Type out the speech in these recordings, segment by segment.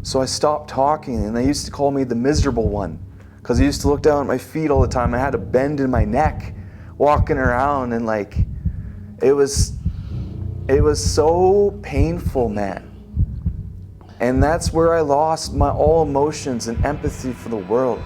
So I stopped talking, and they used to call me the miserable one because I used to look down at my feet all the time. I had a bend in my neck walking around, and like it was so painful, man. And that's where I lost my all emotions and empathy for the world.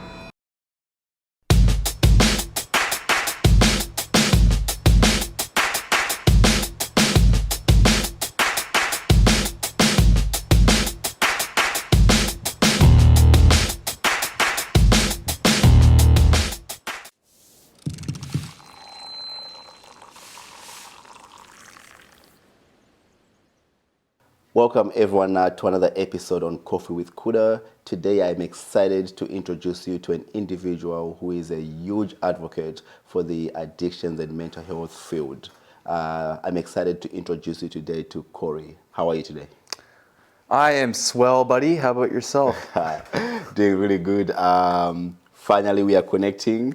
Welcome everyone to another episode on Coffee with Kuda. Today I'm excited to introduce you to an individual who is a huge advocate for the addictions and mental health field. I'm excited to introduce you today to Corey. How are you today? I am swell, buddy. How about yourself? Doing really good. Finally, we are connecting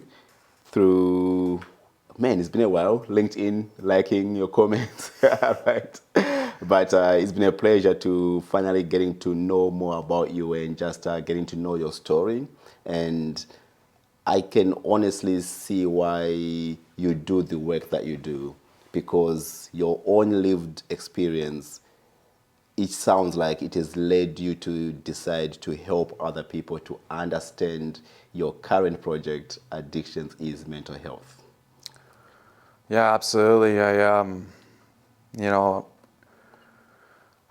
through, man, it's been a while, LinkedIn, liking your comments, right? But it's been a pleasure to finally getting to know more about you and just getting to know your story. And I can honestly see why you do the work that you do, because your own lived experience, it sounds like it has led you to decide to help other people to understand your current project, Addictions is Mental Health. Yeah, absolutely.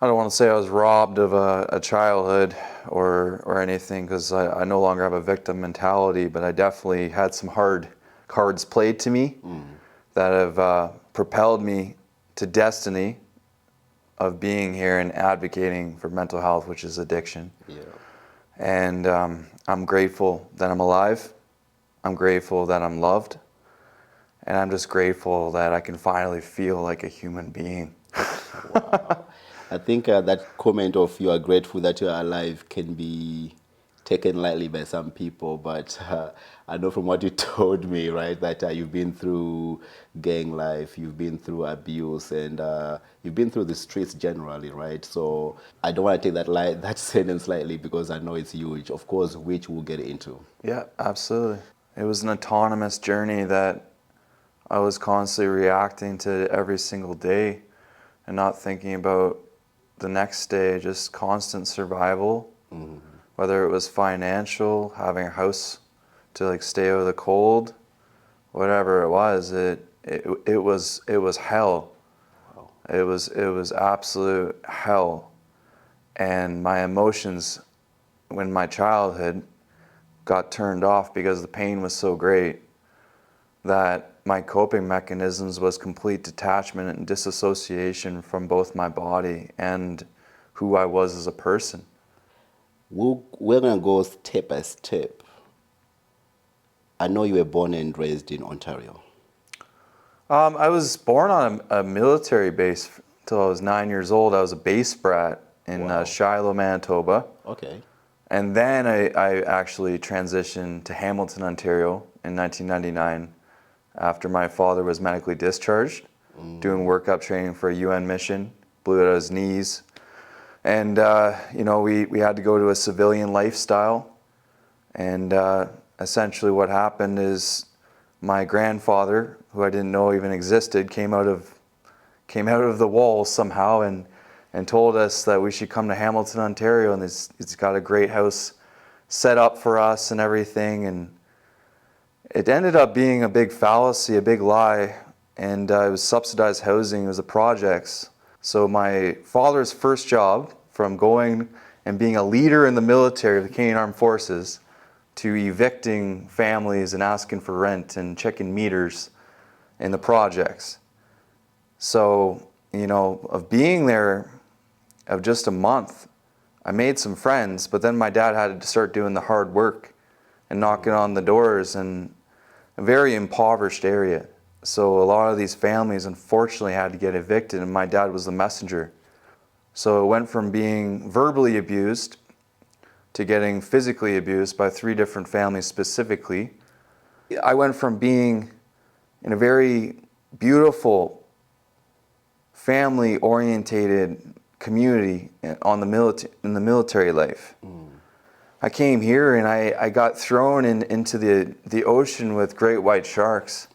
I don't want to say I was robbed of a childhood or anything, because I no longer have a victim mentality, but I definitely had some hard cards played to me that have propelled me to destiny of being here and advocating for mental health, which is addiction. Yeah. And I'm grateful that I'm alive. I'm grateful that I'm loved. And I'm just grateful that I can finally feel like a human being. Wow. I think that comment of you are grateful that you are alive can be taken lightly by some people, but I know from what you told me, right, that you've been through gang life, you've been through abuse, and you've been through the streets generally, right? So I don't want to take that sentence lightly, because I know it's huge, of course, which we'll get into. Yeah, absolutely. It was an autonomous journey that I was constantly reacting to every single day and not thinking about the next day, just constant survival. Whether it was financial, having a house to like stay out of the cold, whatever it was, it was hell. Wow. It was absolute hell. And my emotions when my childhood got turned off because the pain was so great that my coping mechanisms was complete detachment and disassociation from both my body and who I was as a person. We're going to go step by step. I know you were born and raised in Ontario. I was born on a military base till I was 9 years old. I was a base brat in Wow. Shiloh, Manitoba. Okay. And then I actually transitioned to Hamilton, Ontario in 1999 after my father was medically discharged, doing workup training for a UN mission, blew out his knees. And, we had to go to a civilian lifestyle. And essentially what happened is my grandfather, who I didn't know even existed, came out of the walls somehow and told us that we should come to Hamilton, Ontario, and it's got a great house set up for us and everything. And it ended up being a big fallacy, a big lie, and it was subsidized housing, it was the projects. So my father's first job, from going and being a leader in the military of the Canadian Armed Forces to evicting families and asking for rent and checking meters in the projects. So, of being there of just a month, I made some friends, but then my dad had to start doing the hard work and knocking on the doors in a very impoverished area. So a lot of these families unfortunately had to get evicted, and my dad was the messenger. So it went from being verbally abused to getting physically abused by 3 different families specifically. I went from being in a very beautiful, family-orientated community on the in the military life. I came here and I got thrown into the ocean with great white sharks.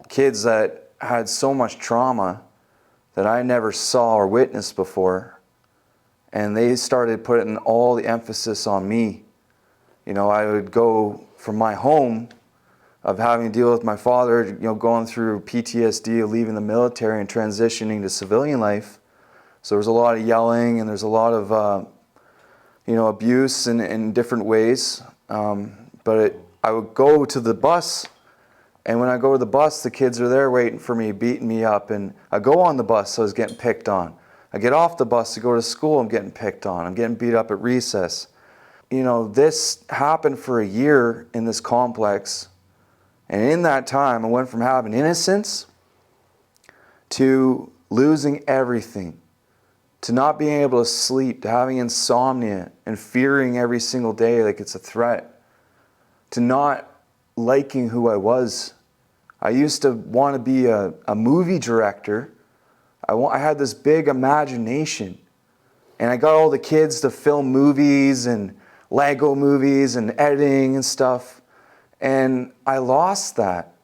Kids that had so much trauma that I never saw or witnessed before. And they started putting all the emphasis on me. You know, I would go from my home of having to deal with my father, you know, going through PTSD of leaving the military and transitioning to civilian life. So there's a lot of yelling and there's a lot of, you know, abuse in different ways. I would go to the bus, and when I go to the bus, the kids are there waiting for me, beating me up. And I go on the bus, so I was getting picked on. I get off the bus to go to school, I'm getting picked on. I'm getting beat up at recess. You know, this happened for a year in this complex. And in that time, I went from having innocence to losing everything, to not being able to sleep, to having insomnia and fearing every single day like it's a threat, to not liking who I was. I used to want to be a movie director. I had this big imagination, and I got all the kids to film movies and Lego movies and editing and stuff, and I lost that.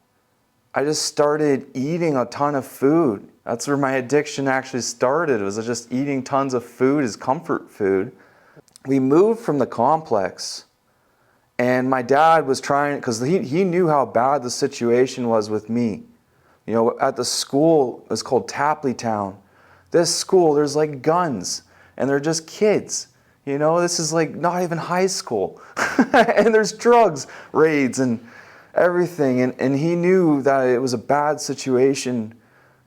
I just started eating a ton of food. That's where my addiction actually started, was just eating tons of food as comfort food. We moved from the complex, and my dad was trying, because he knew how bad the situation was with me. You know, at the school, it's called Tapley Town. This school, there's like guns, and they're just kids. You know, this is like not even high school. And there's drugs, raids, and everything. And he knew that it was a bad situation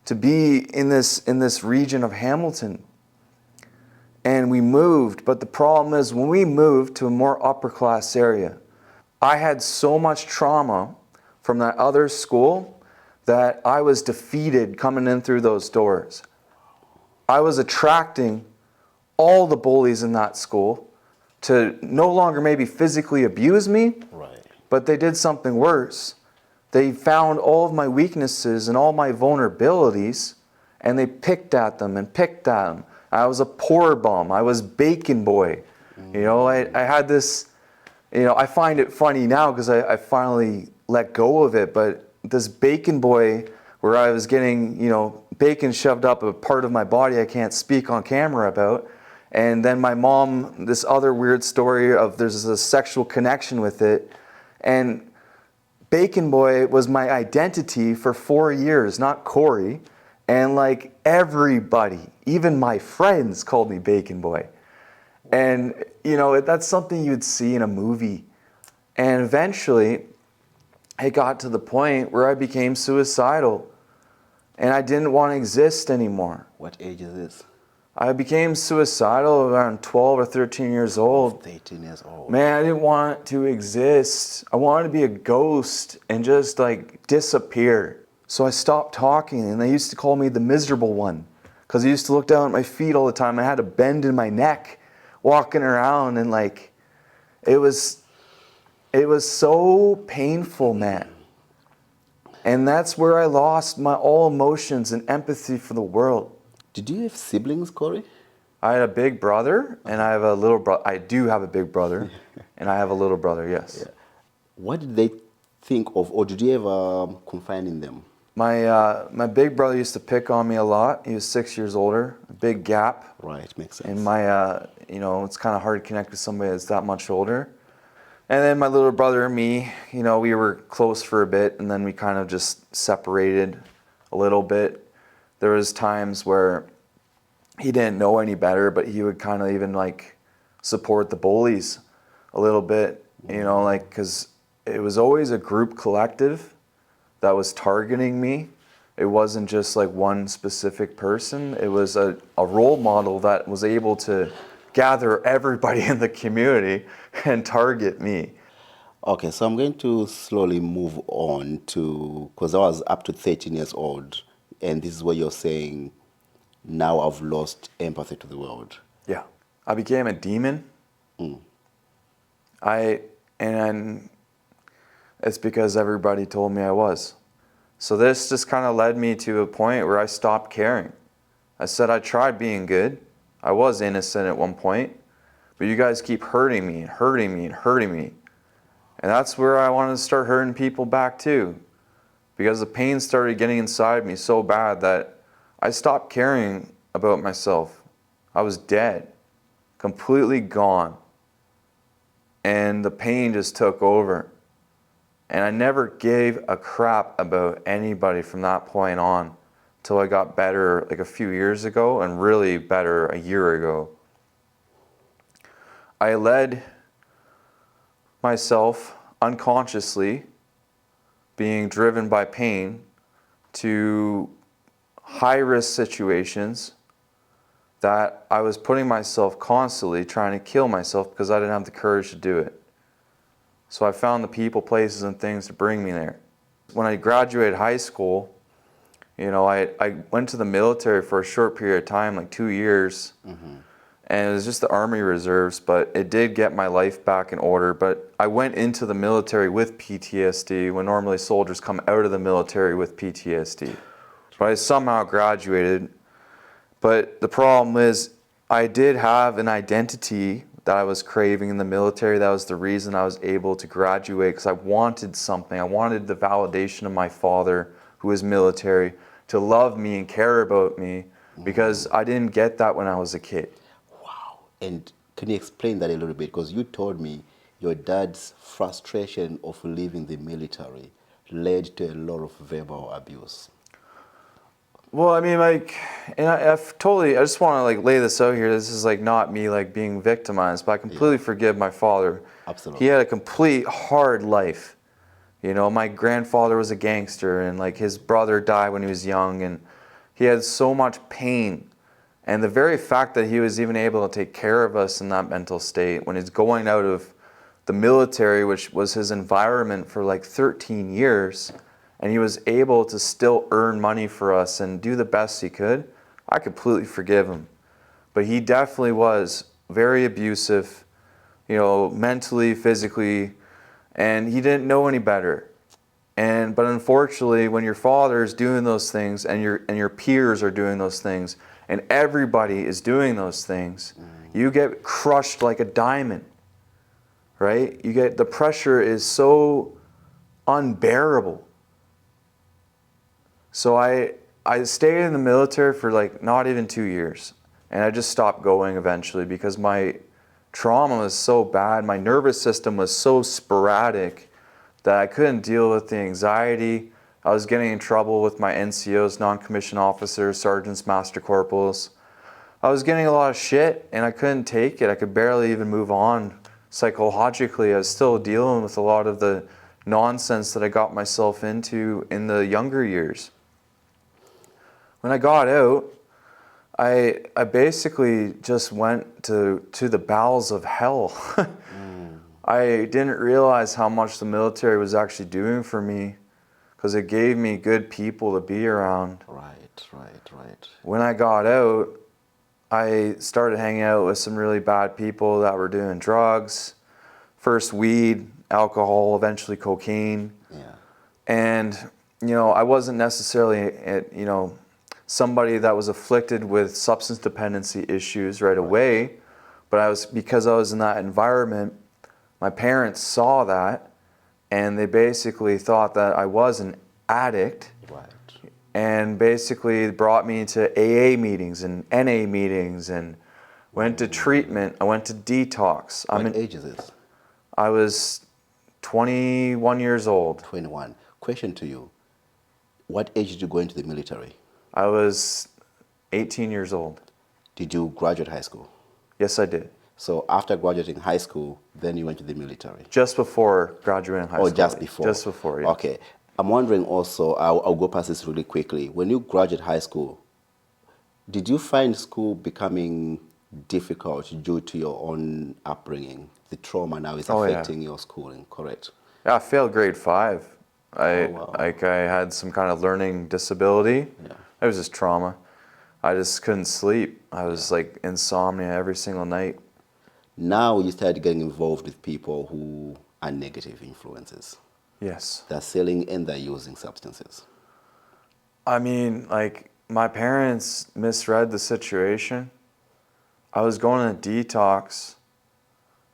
to be in this region of Hamilton. And we moved, but the problem is when we moved to a more upper class area, I had so much trauma from that other school that I was defeated coming in through those doors. I was attracting all the bullies in that school to no longer maybe physically abuse me, Right. but they did something worse. They found all of my weaknesses and all my vulnerabilities, and they picked at them and picked at them. I was a poor bum. I was bacon boy. You know, I had this, you know, I find it funny now because I finally let go of it, but this bacon boy where I was getting, you know, bacon shoved up a part of my body I can't speak on camera about. And then my mom, this other weird story of there's a sexual connection with it. And Bacon Boy was my identity for 4 years, not Corey. And like everybody, even my friends called me Bacon Boy. And, you know, that's something you'd see in a movie. And eventually, it got to the point where I became suicidal. And I didn't want to exist anymore. What age is this? I became suicidal around 12 or 13 years old. 13 years old. Man, I didn't want to exist. I wanted to be a ghost and just like disappear. So I stopped talking, and they used to call me the miserable one because I used to look down at my feet all the time. I had a bend in my neck walking around, and like it was so painful, man. And that's where I lost my all emotions and empathy for the world. Did you have siblings, Corey? I had a big brother, and I have a little brother. I do have a big brother, and I have a little brother, yes. Yeah. What did they think of, or did you ever confide in them? My big brother used to pick on me a lot. He was 6 years older, a big gap. Right, makes sense. And my, you know, it's kind of hard to connect with somebody that's that much older. And then my little brother and me, you know, we were close for a bit, and then we kind of just separated a little bit. There was times where he didn't know any better, but he would kind of even like support the bullies a little bit, you know, like, because it was always a group collective that was targeting me. It wasn't just like one specific person. It was a role model that was able to gather everybody in the community and target me. Okay, so I'm going to slowly move on to, because I was up to 13 years old, and this is what you're saying, now I've lost empathy to the world. Yeah. I became a demon. And it's because everybody told me I was. So this just kind of led me to a point where I stopped caring. I said I tried being good. I was innocent at one point, but you guys keep hurting me and hurting me and hurting me. And that's where I wanted to start hurting people back too, because the pain started getting inside me so bad that I stopped caring about myself. I was dead, completely gone. And the pain just took over. And I never gave a crap about anybody from that point on till I got better like a few years ago, and really better a year ago. I led myself unconsciously, being driven by pain, to high-risk situations that I was putting myself constantly trying to kill myself because I didn't have the courage to do it. So I found the people, places, and things to bring me there. When I graduated high school, I went to the military for a short period of time, like 2 years. And it was just the Army Reserves, but it did get my life back in order. But I went into the military with PTSD when normally soldiers come out of the military with PTSD. But I somehow graduated. But the problem is, I did have an identity that I was craving in the military. That was the reason I was able to graduate, because I wanted something. I wanted the validation of my father, who was military, to love me and care about me, because I didn't get that when I was a kid. Wow. And can you explain that a little bit? Because you told me your dad's frustration of leaving the military led to a lot of verbal abuse. Well, I mean, like, and I just want to like lay this out here. This is like not me like being victimized, but I completely forgive my father. Absolutely. He had a complete hard life. My grandfather was a gangster, and like his brother died when he was young, and he had so much pain. And the very fact that he was even able to take care of us in that mental state when he's going out of the military, which was his environment for like 13 years, and he was able to still earn money for us and do the best he could, I completely forgive him. But he definitely was very abusive, mentally, physically, and he didn't know any better. But unfortunately, when your father is doing those things and your peers are doing those things and everybody is doing those things, you get crushed like a diamond, right? The pressure is so unbearable. So I stayed in the military for like not even 2 years, and I just stopped going eventually because my trauma was so bad, my nervous system was so sporadic that I couldn't deal with the anxiety. I was getting in trouble with my NCOs, non-commissioned officers, sergeants, master corporals. I was getting a lot of shit and I couldn't take it. I could barely even move on psychologically. I was still dealing with a lot of the nonsense that I got myself into in the younger years. When I got out, I basically just went to the bowels of hell. I didn't realize how much the military was actually doing for me, because it gave me good people to be around. Right. When I got out, I started hanging out with some really bad people that were doing drugs. First weed, alcohol, eventually cocaine. Yeah. And, I wasn't necessarily, somebody that was afflicted with substance dependency issues right away, but because I was in that environment, my parents saw that, and they basically thought that I was an addict. Right. And basically brought me to AA meetings and NA meetings and went to treatment. I went to detox. What age is this? I was 21 years old. 21. Question to you. What age did you go into the military? I was 18 years old. Did you graduate high school? Yes, I did. So after graduating high school, then you went to the military? Just before graduating high school. Or just before? Just before, yeah. Okay. I'm wondering also, I'll go past this really quickly. When you graduated high school, did you find school becoming difficult due to your own upbringing? The trauma now is affecting your schooling, correct? Yeah, I failed grade 5. Wow. I had some kind of learning disability. Yeah. It was just trauma. I just couldn't sleep. I was like insomnia every single night. Now you started getting involved with people who are negative influences. Yes. They're selling and they're using substances. I mean, like, my parents misread the situation. I was going to detox,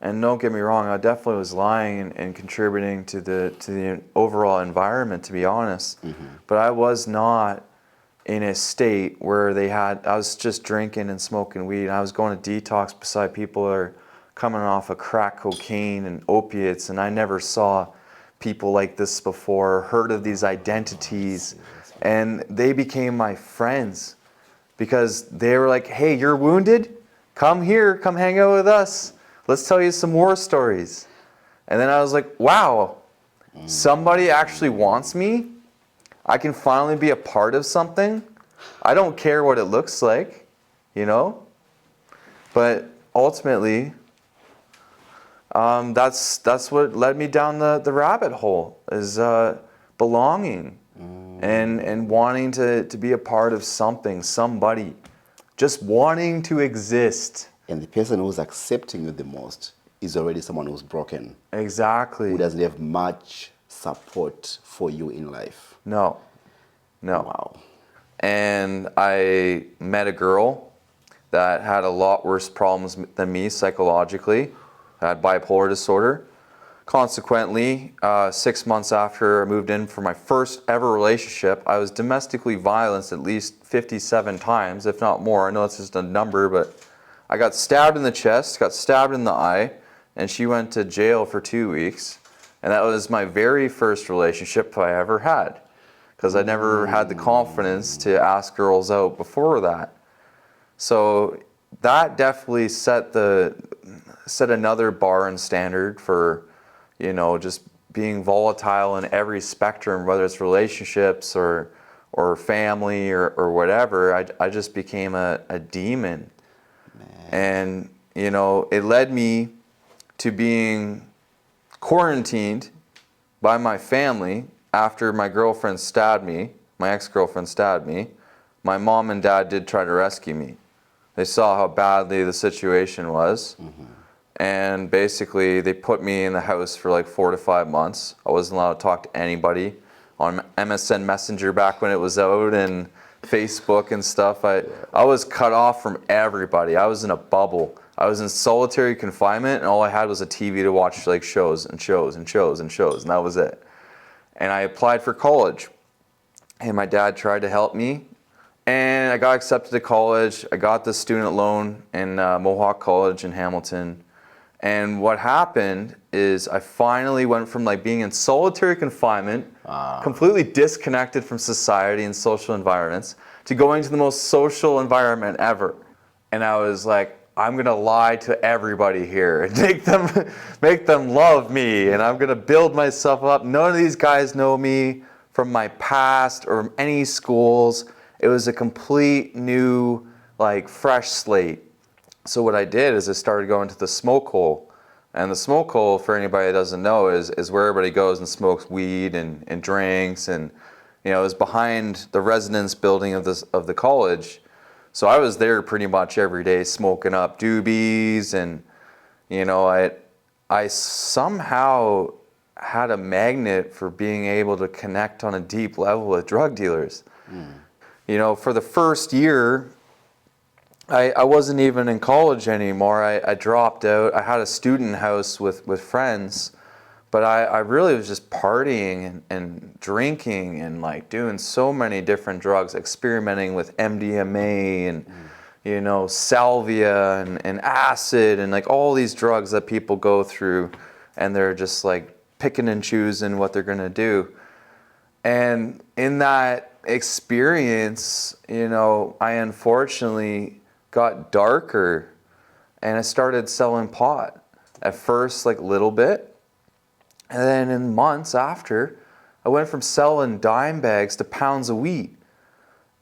and don't get me wrong, I definitely was lying and contributing to the overall environment, to be honest. But I was not in a state where I was just drinking and smoking weed. I was going to detox beside people that are coming off of crack cocaine and opiates, and I never saw people like this before, heard of these identities, and they became my friends because they were like, hey, you're wounded? Come here, come hang out with us. Let's tell you some war stories. And then I was like, wow, somebody actually wants me. I can finally be a part of something. I don't care what it looks like, you know? But ultimately, that's what led me down the rabbit hole, is belonging and wanting to be a part of something, somebody. Just wanting to exist. And the person who's accepting you the most is already someone who's broken. Exactly. Who doesn't have much support for you in life. No. Wow. And I met a girl that had a lot worse problems than me psychologically, had bipolar disorder. Consequently, 6 months after I moved in for my first ever relationship, I was domestically violenced at least 57 times, if not more. I know it's just a number, but I got stabbed in the chest, got stabbed in the eye, and she went to jail for 2 weeks. And that was my very first relationship I ever had, because I never had the confidence to ask girls out before that. So that definitely set another bar and standard for, you know, just being volatile in every spectrum, whether it's relationships or family or whatever. I just became a demon. Man. And, you know, it led me to being quarantined by my family after my girlfriend stabbed me, my ex-girlfriend stabbed me. My mom and dad did try to rescue me. They saw how badly the situation was. And basically they put me in the house for like 4 to 5 months. I wasn't allowed to talk to anybody on MSN Messenger back when it was out, and Facebook and stuff. I was cut off from everybody. I was in a bubble. I was in solitary confinement, and all I had was a TV to watch like shows, and that was it. And I applied for college, and my dad tried to help me, and I got accepted to college. I got the student loan in Mohawk College in Hamilton. And what happened is I finally went from like being in solitary confinement, completely disconnected from society and social environments, to going to the most social environment ever. And I was like, I'm gonna lie to everybody here and make them love me, and I'm gonna build myself up. None of these guys know me from my past or any schools. It was a complete new, like, fresh slate. So what I did is I started going to the smoke hole. And the smoke hole, for anybody that doesn't know, is where everybody goes and smokes weed and drinks, and, you know, it was behind the residence building of the college. So I was there pretty much every day smoking up doobies, and, you know, I somehow had a magnet for being able to connect on a deep level with drug dealers. You know, for the first year, I wasn't even in college anymore. I dropped out. I had a student house with friends, but I really was just partying and drinking and like doing so many different drugs, experimenting with MDMA and, you know, salvia and acid and like all these drugs that people go through, and they're just like picking and choosing what they're gonna do. And in that experience, you know, I unfortunately got darker, and I started selling pot. At first, like, little bit, and then in months after, I went from selling dime bags to pounds of weed,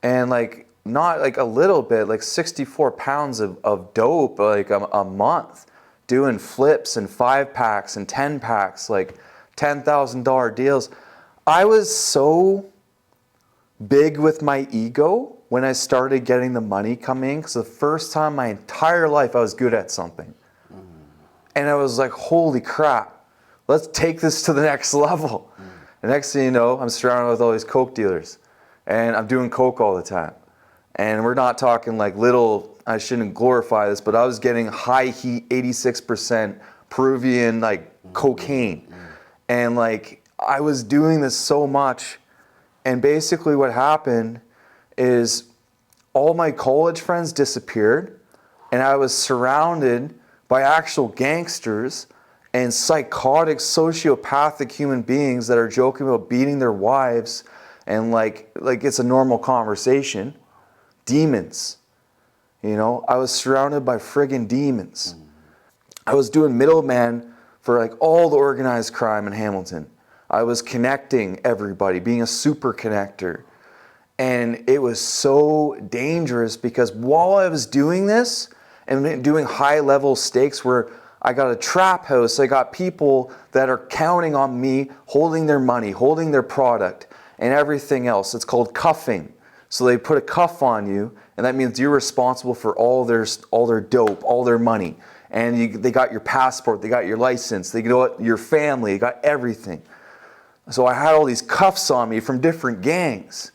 and like not like a little bit, like 64 pounds of dope like a month, doing flips and 5-packs and 10-packs, like $10,000 deals. I was so big with my ego when I started getting the money coming, because the first time in my entire life I was good at something. And I was like, holy crap, let's take this to the next level. The next thing you know, I'm surrounded with all these coke dealers, and I'm doing coke all the time. And we're not talking like little, I shouldn't glorify this, but I was getting high heat, 86% Peruvian like cocaine. And like I was doing this so much. And basically what happened is all my college friends disappeared, and I was surrounded by actual gangsters and psychotic, sociopathic human beings that are joking about beating their wives, and like it's a normal conversation. Demons, you know, I was surrounded by friggin' demons. I was doing middleman for like all the organized crime in Hamilton. I was connecting everybody, being a super connector. And it was so dangerous because while I was doing this and doing high level stakes where I got a trap house, I got people that are counting on me, holding their money, holding their product and everything else. It's called cuffing. So they put a cuff on you, and that means you're responsible for all their dope, all their money. And they got your passport, they got your license, they got your family, they got everything. So I had all these cuffs on me from different gangs.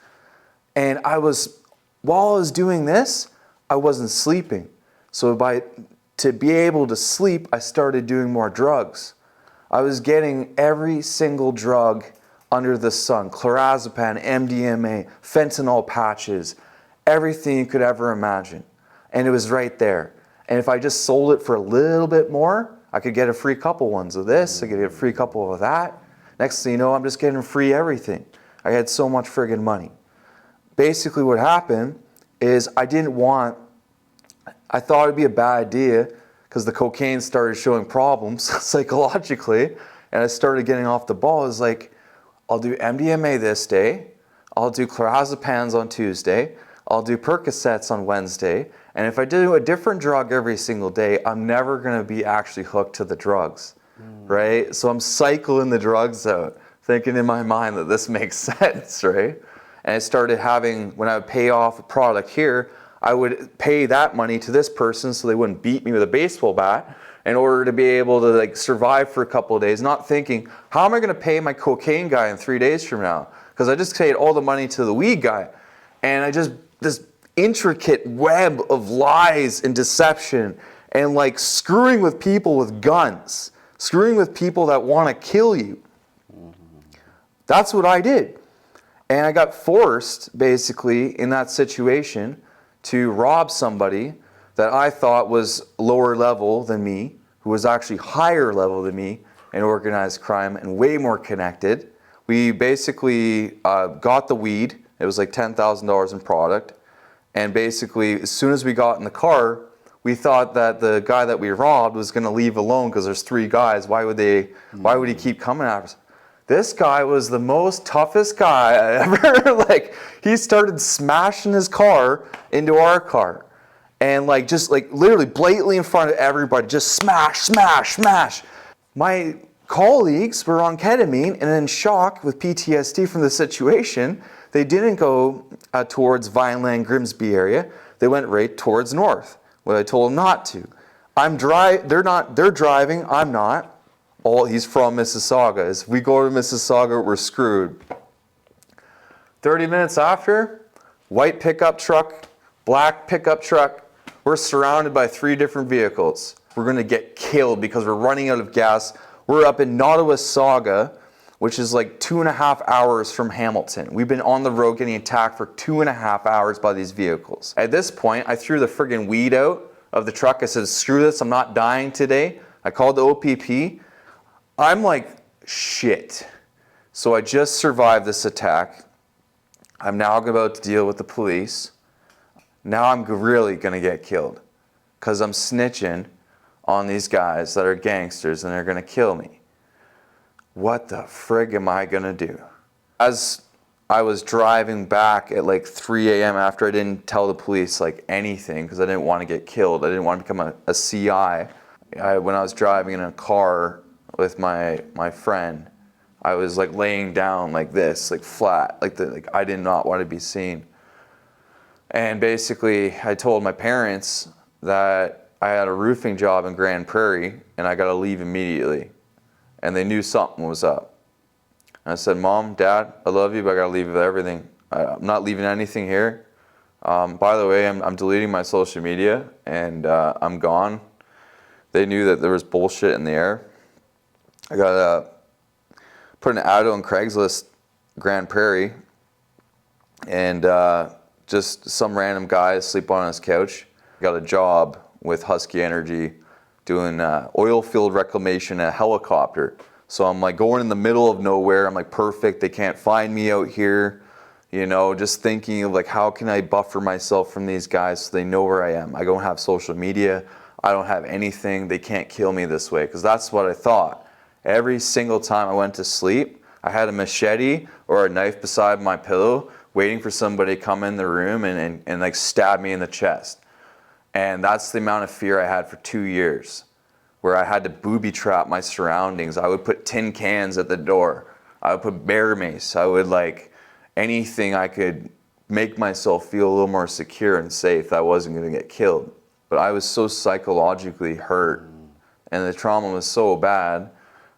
And while I was doing this, I wasn't sleeping. So to be able to sleep, I started doing more drugs. I was getting every single drug under the sun: clorazepam, MDMA, fentanyl patches, everything you could ever imagine. And it was right there. And if I just sold it for a little bit more, I could get a free couple ones of this, I could get a free couple of that. Next thing you know, I'm just getting free everything. I had so much friggin' money. Basically what happened is I thought it'd be a bad idea because the cocaine started showing problems psychologically, and I started getting off the ball. It was like, I'll do MDMA this day, I'll do clorazepams on Tuesday, I'll do Percocets on Wednesday, and if I do a different drug every single day, I'm never gonna be actually hooked to the drugs, right? So I'm cycling the drugs out, thinking in my mind that this makes sense, right? And I started having, when I would pay off a product here, I would pay that money to this person so they wouldn't beat me with a baseball bat in order to be able to like survive for a couple of days, not thinking, how am I gonna pay my cocaine guy in 3 days from now? Because I just paid all the money to the weed guy. And this intricate web of lies and deception and like screwing with people with guns, screwing with people that wanna kill you. That's what I did. And I got forced, basically, in that situation to rob somebody that I thought was lower level than me, who was actually higher level than me in organized crime and way more connected. We basically got the weed. It was like $10,000 in product. And basically, as soon as we got in the car, we thought that the guy that we robbed was going to leave alone because there's 3 guys. Why would he keep coming after us? This guy was the most toughest guy I ever, like, he started smashing his car into our car. And like, just like literally blatantly in front of everybody, just smash, smash, smash. My colleagues were on ketamine and in shock with PTSD from the situation. They didn't go towards Vineland, Grimsby area. They went right towards north, what I told them not to. They're driving, I'm not. He's from Mississauga. If we go to Mississauga, we're screwed. 30 minutes after, white pickup truck, black pickup truck, we're surrounded by 3 different vehicles. We're gonna get killed because we're running out of gas. We're up in Nottawasaga, which is like 2.5 hours from Hamilton. We've been on the road getting attacked for 2.5 hours by these vehicles. At this point, I threw the friggin' weed out of the truck. I said, screw this, I'm not dying today. I called the OPP. I'm like, shit. So I just survived this attack. I'm now about to deal with the police. Now I'm really gonna get killed because I'm snitching on these guys that are gangsters and they're gonna kill me. What the frig am I gonna do? As I was driving back at like 3 a.m. after I didn't tell the police like anything because I didn't want to get killed. I didn't want to become a CI. When I was driving in a car with my friend, I was like laying down like this, like flat, like I did not want to be seen. And basically I told my parents that I had a roofing job in Grand Prairie and I got to leave immediately. And they knew something was up. And I said, Mom, Dad, I love you, but I got to leave with everything. I'm not leaving anything here. By the way, I'm deleting my social media, and I'm gone. They knew that there was bullshit in the air. I got put an ad on Craigslist, Grand Prairie, and just some random guy asleep on his couch. Got a job with Husky Energy doing oil field reclamation in a helicopter. So I'm like going in the middle of nowhere. I'm like, perfect, they can't find me out here. You know, just thinking of like, how can I buffer myself from these guys so they know where I am? I don't have social media. I don't have anything. They can't kill me this way, because that's what I thought. Every single time I went to sleep, I had a machete or a knife beside my pillow, waiting for somebody to come in the room and like stab me in the chest. And that's the amount of fear I had for 2 years, where I had to booby trap my surroundings. I would put tin cans at the door. I would put bear mace. I would like anything I could make myself feel a little more secure and safe that I wasn't going to get killed. But I was so psychologically hurt, and the trauma was so bad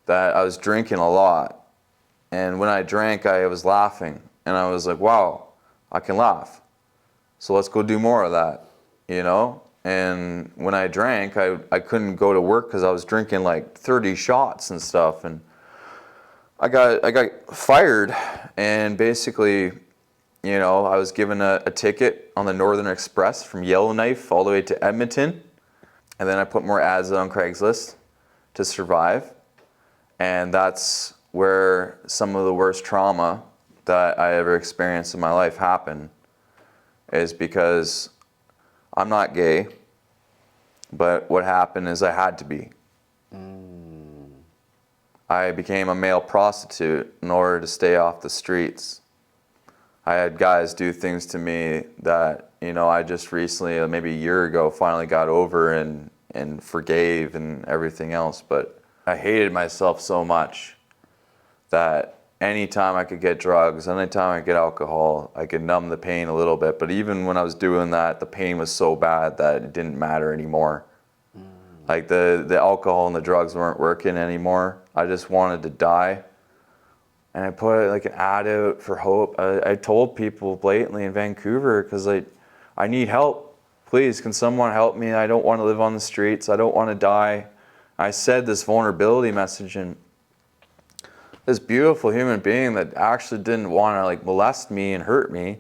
that I was drinking a lot. And when I drank, I was laughing. And I was like, wow, I can laugh. So let's go do more of that, you know? And when I drank, I couldn't go to work because I was drinking like 30 shots and stuff. And I got fired, and basically, you know, I was given a ticket on the Northern Express from Yellowknife all the way to Edmonton. And then I put more ads on Craigslist to survive. And that's where some of the worst trauma that I ever experienced in my life happened, is because I'm not gay, but what happened is I had to be. I became a male prostitute in order to stay off the streets. I had guys do things to me that, you know, I just recently, maybe a year ago, finally got over and forgave and everything else. But I hated myself so much that anytime I could get drugs, anytime I could get alcohol, I could numb the pain a little bit. But even when I was doing that, the pain was so bad that it didn't matter anymore. Like the alcohol and the drugs weren't working anymore. I just wanted to die. And I put like an ad out for hope. I told people blatantly in Vancouver, because I need help. Please, can someone help me? I don't want to live on the streets. I don't want to die. I said this vulnerability message, and this beautiful human being that actually didn't want to like molest me and hurt me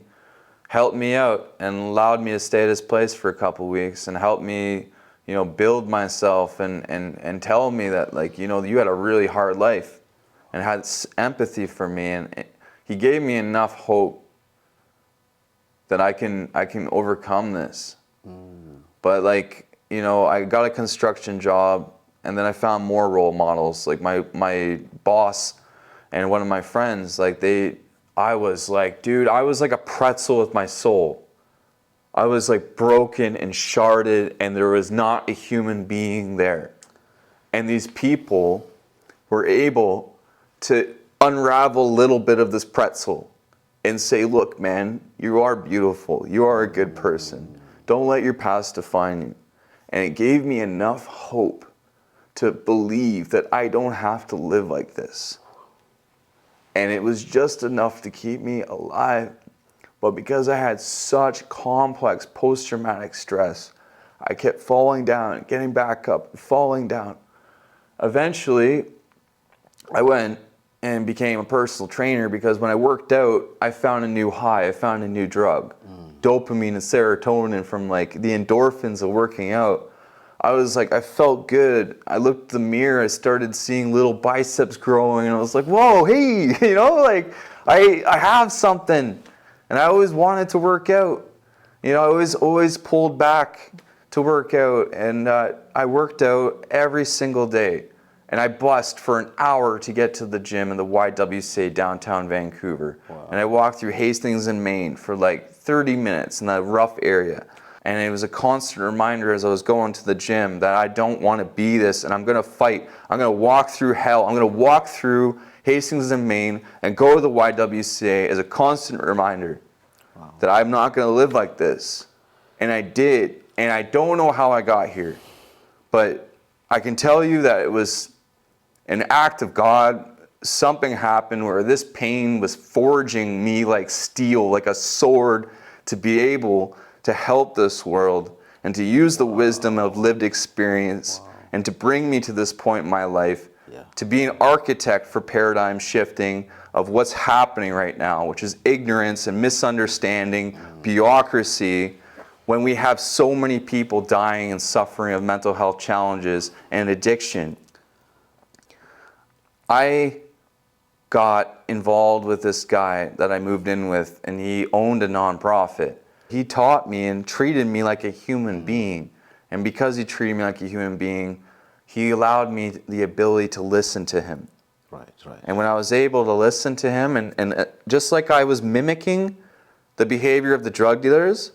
helped me out and allowed me to stay at his place for a couple weeks and helped me, you know, build myself and tell me that, like, you know, you had a really hard life, and had empathy for me, and he gave me enough hope that I can overcome this. But like, you know, I got a construction job, and then I found more role models, like my boss and one of my friends. Like I was like, dude, I was like a pretzel with my soul. I was like broken and sharded, and there was not a human being there. And these people were able to unravel a little bit of this pretzel and say, look, man, you are beautiful. You are a good person. Don't let your past define you. And it gave me enough hope to believe that I don't have to live like this. And it was just enough to keep me alive. But because I had such complex post-traumatic stress, I kept falling down, getting back up, falling down. Eventually, I went and became a personal trainer, because when I worked out, I found a new high. I found a new drug. Dopamine and serotonin from like the endorphins of working out. I was like, I felt good. I looked in the mirror, I started seeing little biceps growing, and I was like, whoa, hey, you know, like I have something. And I always wanted to work out. You know, I was always pulled back to work out, and I worked out every single day. And I bussed for an hour to get to the gym in the YWCA downtown Vancouver. Wow. And I walked through Hastings and Maine for like 30 minutes in that rough area. And it was a constant reminder as I was going to the gym that I don't want to be this, and I'm going to fight. I'm going to walk through hell. I'm going to walk through Hastings and Maine and go to the YWCA as a constant reminder that I'm not going to live like this. And I did. And I don't know how I got here, but I can tell you that it was an act of God. Something happened where this pain was forging me like steel, like a sword to be able to help this world and to use the wisdom of lived experience and to bring me to this point in my life, to be an architect for paradigm shifting of what's happening right now, which is ignorance and misunderstanding, bureaucracy, when we have so many people dying and suffering of mental health challenges and addiction. I got involved with this guy that I moved in with, and he owned a nonprofit. He taught me and treated me like a human being. And because he treated me like a human being, he allowed me the ability to listen to him. Right. And when I was able to listen to him, and just like I was mimicking the behavior of the drug dealers,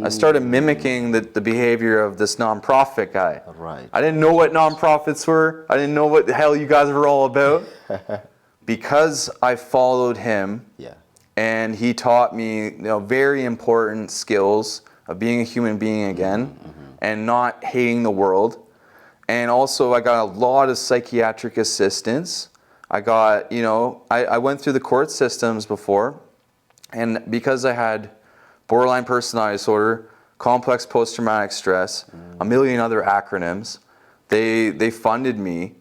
I started mimicking the behavior of this nonprofit guy. Right. I didn't know what nonprofits were. I didn't know what the hell you guys were all about. Because I followed him, and he taught me, very important skills of being a human being again, and not hating the world. And also I got a lot of psychiatric assistance. I got, I went through the court systems before, and because I had borderline personality disorder, complex post-traumatic stress, a million other acronyms, they funded me,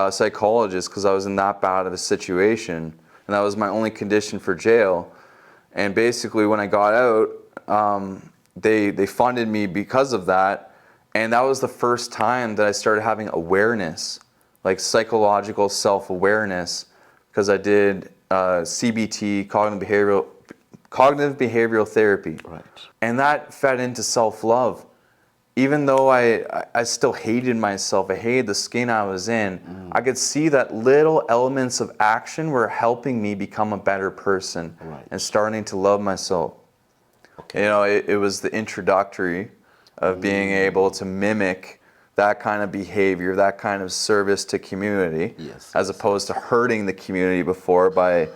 psychologists, because I was in that bad of a situation, and that was my only condition for jail. And basically when I got out, they funded me because of that, and that was the first time that I started having awareness, like psychological self-awareness, because I did CBT, cognitive behavioral therapy. Right. And that fed into self-love. Even though I still hated myself, I hated the skin I was in, I could see that little elements of action were helping me become a better person and starting to love myself. Okay. It was the introductory of being able to mimic that kind of behavior, that kind of service to community, as opposed to hurting the community before by,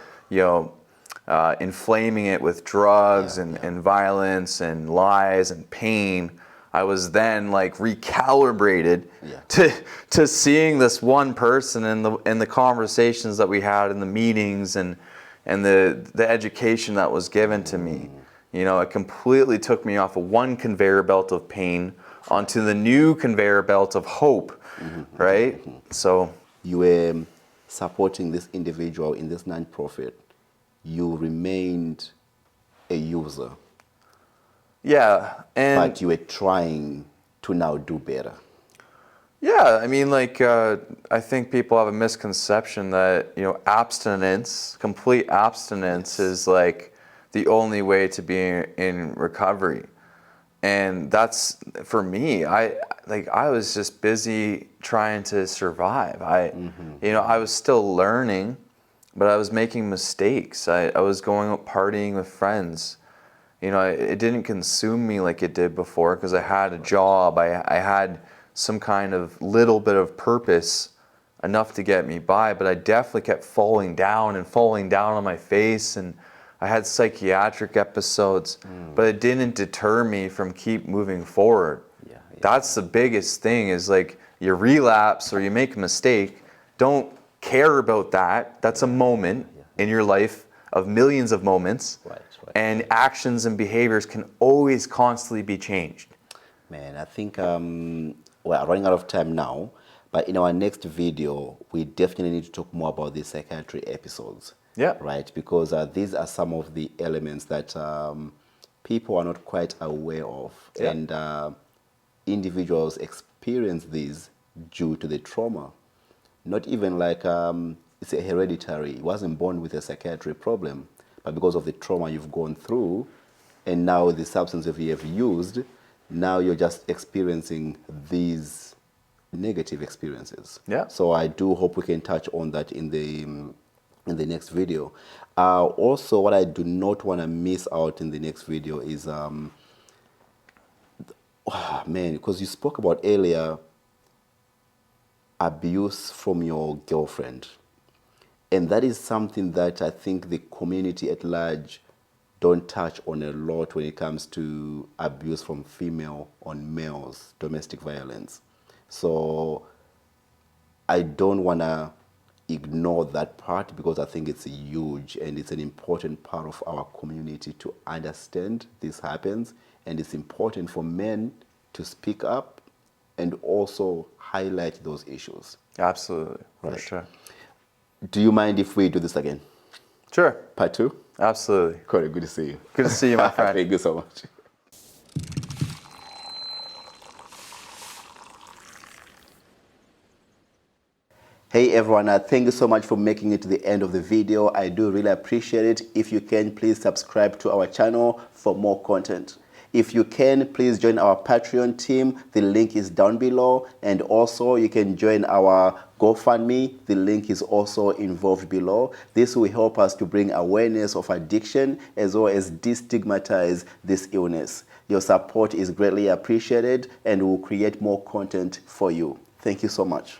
inflaming it with drugs and violence and lies and pain. I was then recalibrated to seeing this one person in the conversations that we had in the meetings and the education that was given to me. It completely took me off of one conveyor belt of pain onto the new conveyor belt of hope, right? So you were supporting this individual in this non-profit. You remained a user. Yeah, But you were trying to now do better. Yeah, I think people have a misconception that, abstinence, complete abstinence is the only way to be in recovery. And that's, for me, I was just busy trying to survive. I was still learning, but I was making mistakes. I was going out partying with friends. It didn't consume me like it did before because I had a job. I had some kind of little bit of purpose, enough to get me by, but I definitely kept falling down on my face, and I had psychiatric episodes, but it didn't deter me from keep moving forward. That's the biggest thing is you relapse or you make a mistake, don't care about that. That's a moment in your life of millions of moments. And actions and behaviors can always constantly be changed. Man, I think we're running out of time now, but in our next video, we definitely need to talk more about these psychiatry episodes. Yeah. Right? Because these are some of the elements that people are not quite aware of. Yeah. And individuals experience these due to the trauma. Not even it's a hereditary. It wasn't born with a psychiatric problem, but because of the trauma you've gone through, and now the substance that you have used, now you're just experiencing these negative experiences. Yeah. So I do hope we can touch on that in the next video. Also, what I do not want to miss out in the next video is, because you spoke about earlier abuse from your girlfriend. And that is something that I think the community at large don't touch on a lot when it comes to abuse from female on males, domestic violence. So I don't want to ignore that part, because I think it's huge and it's an important part of our community to understand this happens, and it's important for men to speak up and also highlight those issues. Absolutely, for Right. sure. Do you mind if we do this again? Sure, Part 2? absolutely. Corey, good to see you. Good to see you, my friend. Thank you so much. Hey everyone, thank you so much for making it to the end of the video. I do really appreciate it. If you can, please subscribe to our channel for more content. If you can, please join our Patreon team. The link is down below. And also you can join our GoFundMe. The link is also involved below. This will help us to bring awareness of addiction as well as destigmatize this illness. Your support is greatly appreciated, and we'll create more content for you. Thank you so much.